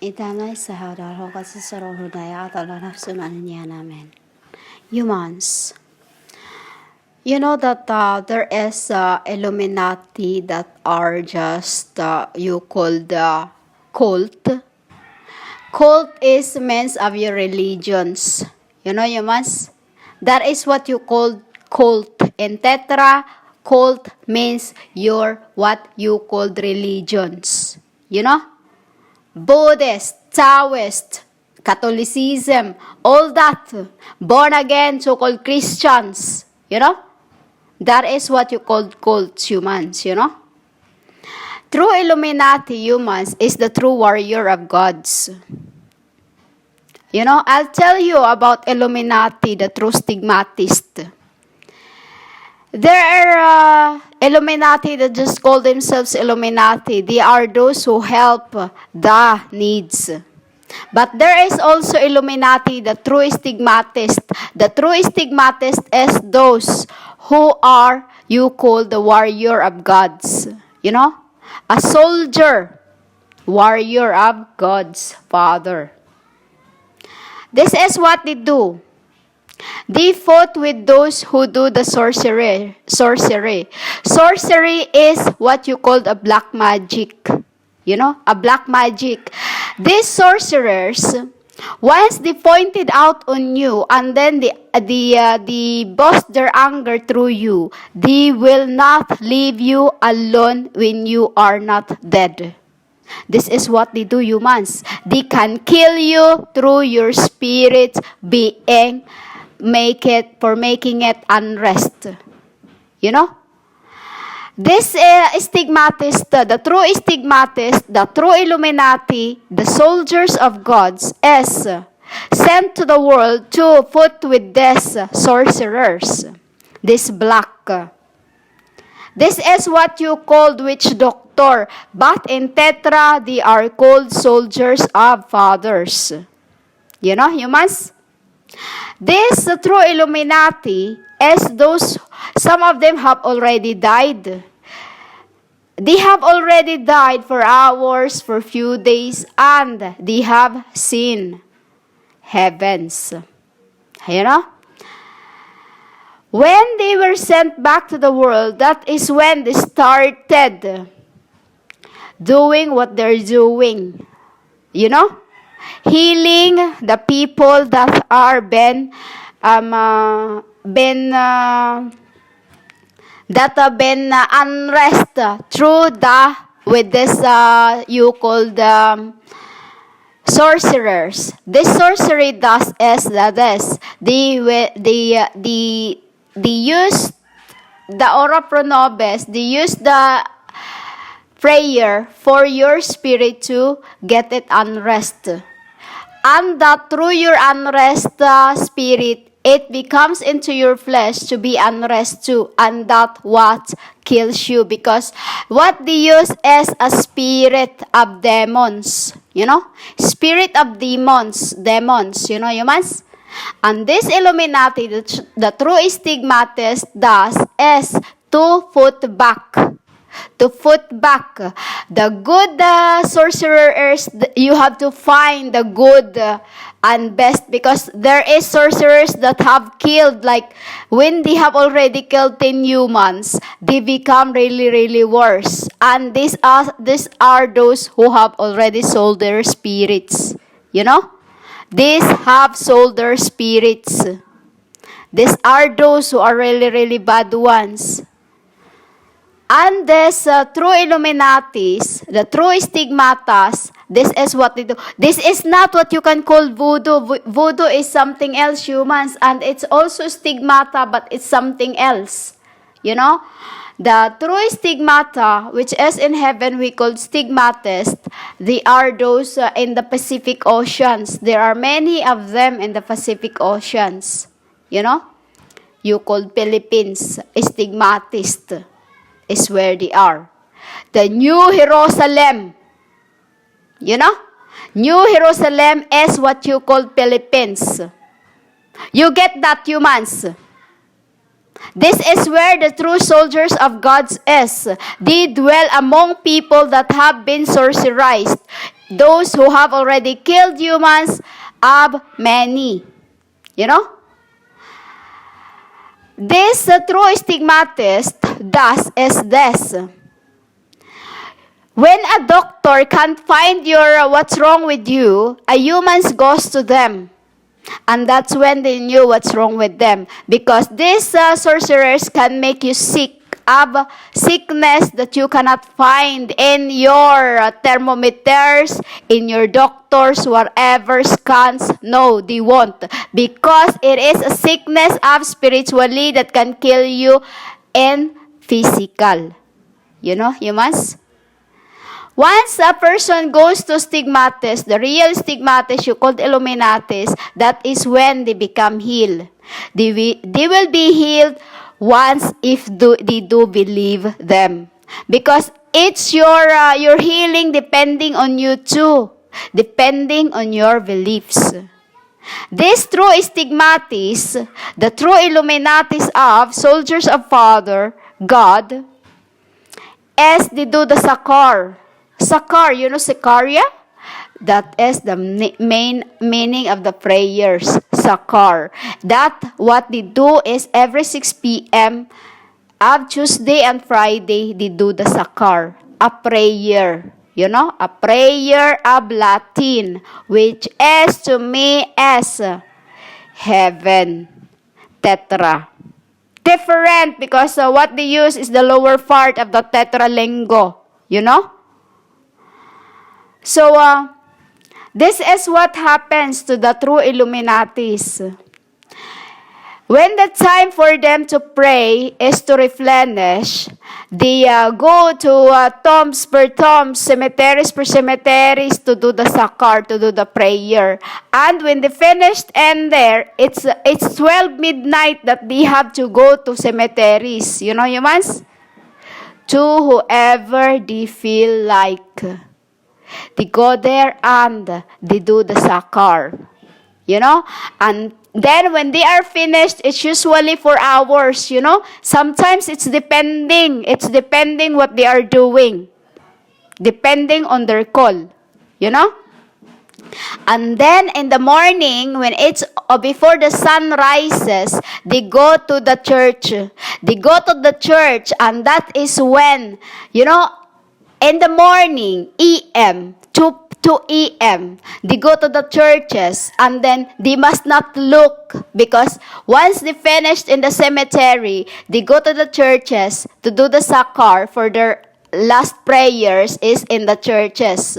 Itanay sa hadaro kasi sa rohudaya at alanapsunan niya namin. Humans. You know that there is Illuminati that are just, you called cult. Cult is means of your religions. You know, humans? That is what you call cult. In Tetra, cult means your what you called religions. You know? Buddhist, Taoist, Catholicism, all that. Born again, so-called Christians, you know? That is what you call cults, humans, you know? True Illuminati humans is the true warrior of gods. You know, I'll tell you about Illuminati, the true stigmatist. There are Illuminati that just call themselves Illuminati. They are those who help the needs. But there is also Illuminati, the true stigmatist. The true stigmatist is those who are, you call the warrior of gods. You know? A soldier, warrior of God's Father. This is what they do. They fought with those who do the sorcery. Sorcery is what you call a black magic. You know, a black magic. These sorcerers, once they pointed out on you and then they boast their anger through you, they will not leave you alone when you are not dead. This is what they do, humans. They can kill you through your spirit being making it unrest. You know? This stigmatist, the true stigmatist, the true Illuminati, the soldiers of gods, is sent to the world to fight with these sorcerers, this black. This is what you called witch doctor, but in Tetra, they are called soldiers of fathers. You know, humans? This true Illuminati is those, some of them have already died. They have already died for hours, for few days, and they have seen heavens. You know? When they were sent back to the world, that is when they started doing what they're doing. You know? Healing the people that are been unrest through the with this you call the sorcerers. This sorcery does is this. They use the ora pro nobis. They use the prayer for your spirit to get it unrest. And that through your unrest spirit, it becomes into your flesh to be unrest too. And that what kills you. Because what they use is a spirit of demons. You know? Spirit of demons. Demons. You know, humans? And this Illuminati, the true stigmatist does is to put back. To put back the good sorcerers. You have to find the good and best, because there is sorcerers that have killed, like when they have already killed 10 humans, they become really, really worse. And these are those who have already sold their spirits. You know? These have sold their spirits. These are those who are really, really bad ones. And this true Illuminatis, the true stigmatas, this is what they do. This is not what you can call voodoo. Voodoo is something else, humans. And it's also stigmata, but it's something else. You know? The true stigmata, which is in heaven we call stigmatists, they are those in the Pacific Oceans. There are many of them in the Pacific Oceans. You know? You call Philippines stigmatist. Is where they are. The New Jerusalem. You know? New Jerusalem is what you call Philippines. You get that, humans? This is where the true soldiers of God is. They dwell among people that have been sorcerized. those who have already killed humans of many. You know? This true stigmatist does is this. When a doctor can't find your what's wrong with you, a human goes to them. And that's when they knew what's wrong with them. Because these sorcerers can make you sick of sickness that you cannot find in your thermometers, in your doctors, whatever scans. No, they won't. Because it is a sickness of spiritually that can kill you in physical. You know, humans? Once a person goes to stigmatist, the real stigmatist, you called Illuminatis, that is when they become healed. They will be healed once if they do believe them. Because it's your healing depending on you too, depending on your beliefs. This true stigmatists, the true Illuminatis of soldiers of Father, God, as they do the sakar. Sakar, you know Sakaria? That is the main meaning of the prayers, sakar. That what they do is every 6 p.m. of Tuesday and Friday, they do the sakar, a prayer. You know, a prayer of Latin, which is to me as heaven, tetra. Different because what they use is the lower part of the tetralingo. You know? So, this is what happens to the true Illuminatis. When the time for them to pray is to replenish, they go to tombs per tombs, cemeteries per cemeteries to do the sakar, to do the prayer. And when they finished and there, it's 12 midnight that they have to go to cemeteries. You know, humans? To whoever they feel like. They go there and they do the sakar. You know? And then when they are finished, it's usually 4 hours, you know? Sometimes it's depending. It's depending what they are doing. Depending on their call. You know? And then in the morning, when it's before the sun rises, they go to the church. They go to the church and that is when, you know, in the morning, EM, 2 EM, they go to the churches and then they must not look because once they finished in the cemetery, they go to the churches to do the sakar for their last prayers is in the churches.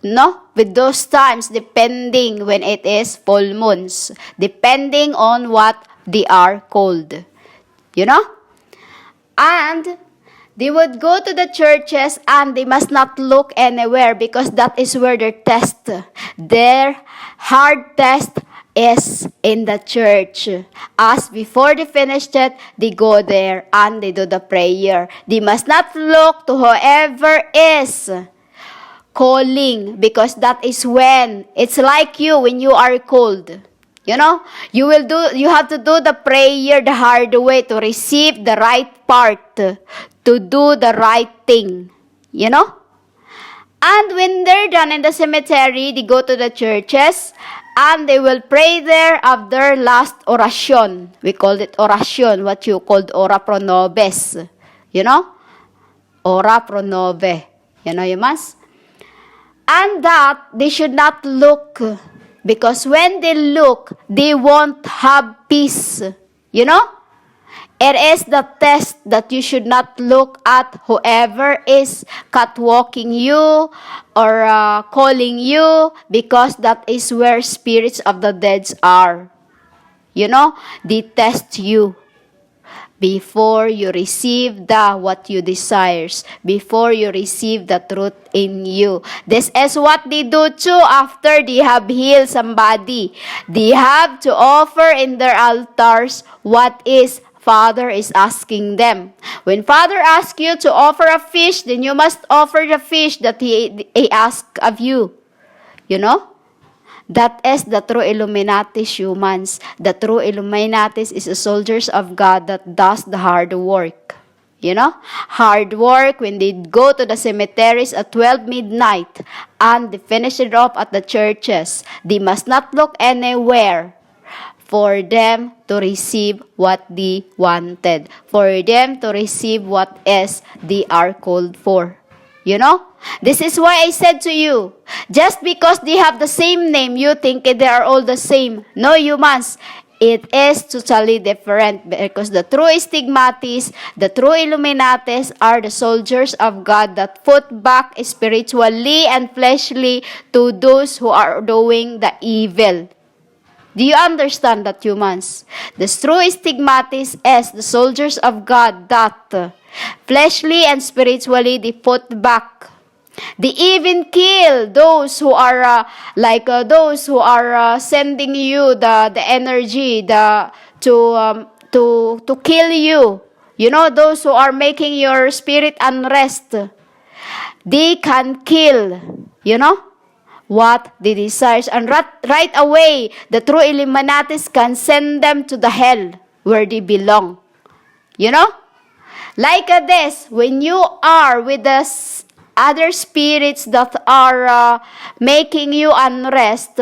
No? With those times, depending when it is full moons, depending on what they are called. You know? And they would go to the churches and they must not look anywhere because that is where their test, their hard test is in the church. As before they finished it, they go there and they do the prayer. They must not look to whoever is calling because that is when, it's like you when you are cold. You know, you have to do the prayer the hard way to receive the right part, to do the right thing. You know? And when they're done in the cemetery, they go to the churches and they will pray there of their last oracion. We called it oracion, what you called ora pro nobis. You know? Ora pro nove. You know, you must? And that they should not look. Because when they look, they won't have peace. You know? It is the test that you should not look at whoever is catwalking you or calling you because that is where spirits of the dead are. You know? They test you before you receive what you desires, before you receive the truth in you. This is what they do too after they have healed somebody. They have to offer in their altars what is Father is asking them. When Father asks you to offer a fish, then you must offer the fish that He asked of you. You know? That is the true Illuminatis humans. The true Illuminatis is the soldiers of God that does the hard work. Hard work when they go to the cemeteries at 12 midnight and they finish it off at the churches. They must not look anywhere for them to receive what they wanted, for them to receive what is they are called for. This is why I said to you, just because they have the same name, you think they are all the same. No, humans. It is totally different because the true stigmatis, the true Illuminatis are the soldiers of God that fought back spiritually and fleshly to those who are doing the evil. Do you understand that, humans? The true stigmatis is the soldiers of God that fleshly and spiritually they fought back. They even kill those who are those who are sending you the energy to kill you. Those who are making your spirit unrest. They can kill, what they desire, and right away the true Illuminatis can send them to the hell where they belong. Like this, when you are with the other spirits that are making you unrest,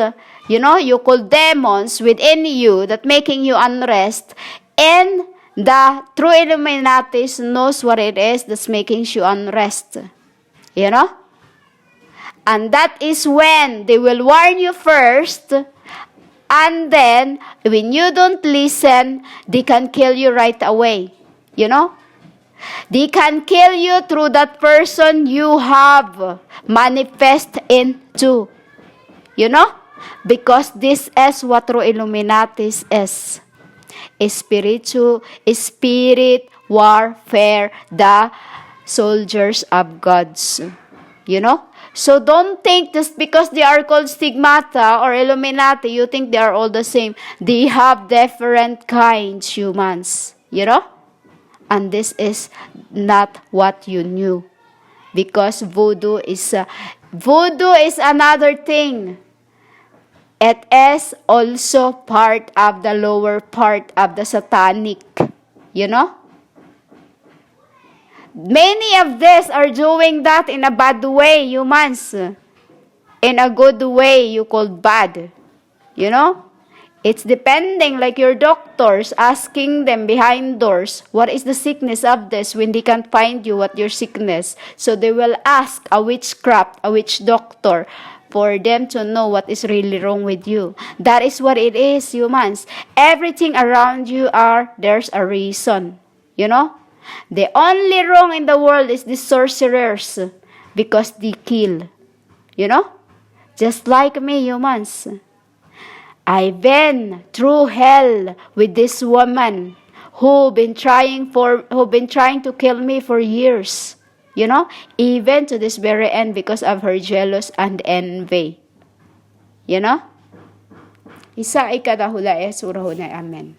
you call demons within you that making you unrest, and the true Illuminatis knows what it is that's making you unrest. And that is when they will warn you first, and then when you don't listen, they can kill you right away. They can kill you through that person you have manifest into. Because this is what true Illuminatis is. Spirit warfare, the soldiers of God's. So don't think just because they are called stigmata or Illuminati, you think they are all the same. They have different kinds, humans. And this is not what you knew. Because voodoo is another thing. It is also part of the lower part of the satanic. Many of these are doing that in a bad way, humans. In a good way, you call bad. It's depending, like your doctors asking them behind doors, what is the sickness of this, when they can't find you what your sickness. So they will ask a witchcraft, a witch doctor, for them to know what is really wrong with you. That is what it is, humans. Everything around you there's a reason. The only wrong in the world is the sorcerers, because they kill. Just like me, humans. I've been through hell with this woman who been trying to kill me for years. Even to this very end, because of her jealous and envy. Isa ikadahula surahunay amen.